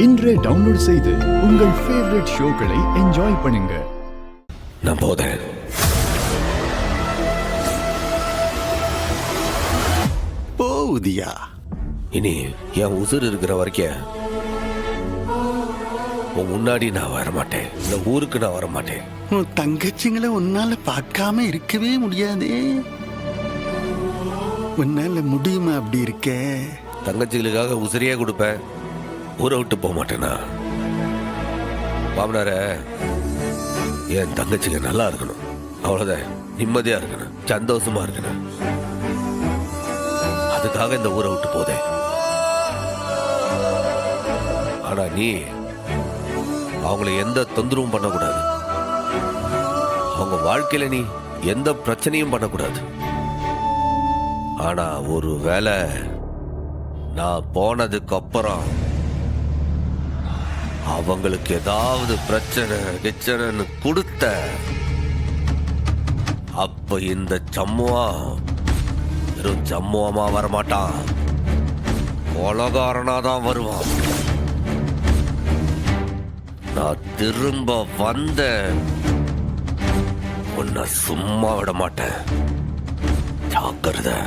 இன்றே டவுன்லோட் செய்து உங்கள் ஃபேவரட் ஷோக்களை என்ஜாய் பண்ணுங்க. நான் போதேன். போதியா இனி என் உசுர் இருக்கிற வரைக்கும் உன் முன்னாடி நான் வரமாட்டேன். இந்த ஊருக்கு நான் வரமாட்டேன். உன் தங்கச்சிங்களை உன்னால பார்க்காம இருக்கவே முடியாதே. உன்னால முடியுமா அப்படி இருக்க? தங்கச்சிகளுக்காக உசிரியே கொடுப்பேன். ஊரை விட்டு போக மாட்டேனா? மாமனார என் தங்கச்சிங்க நல்லா இருக்கணும், அவ்வளோதான். நிம்மதியா இருக்கணும், சந்தோஷமா இருக்கணும். அதுக்காக இந்த ஊரை விட்டு போதேன். ஆனா நீ அவங்கள எந்த தொந்தரவும் பண்ணக்கூடாது. அவங்க வாழ்க்கையில நீ எந்த பிரச்சனையும் பண்ணக்கூடாது. ஆனா ஒரு வேளை நான் போனதுக்கு அப்புறம் அவங்களுக்கு ஏதாவது பிரச்சனைன்னு கொடுத்த அப்ப இந்த சம்முவா வெறும் சம்முவமா வரமாட்டான், கொலகாரனா தான் வருவான். நான் திரும்ப வந்த உன்னை சும்மா விட மாட்டேன். ஜாக்கிரதை.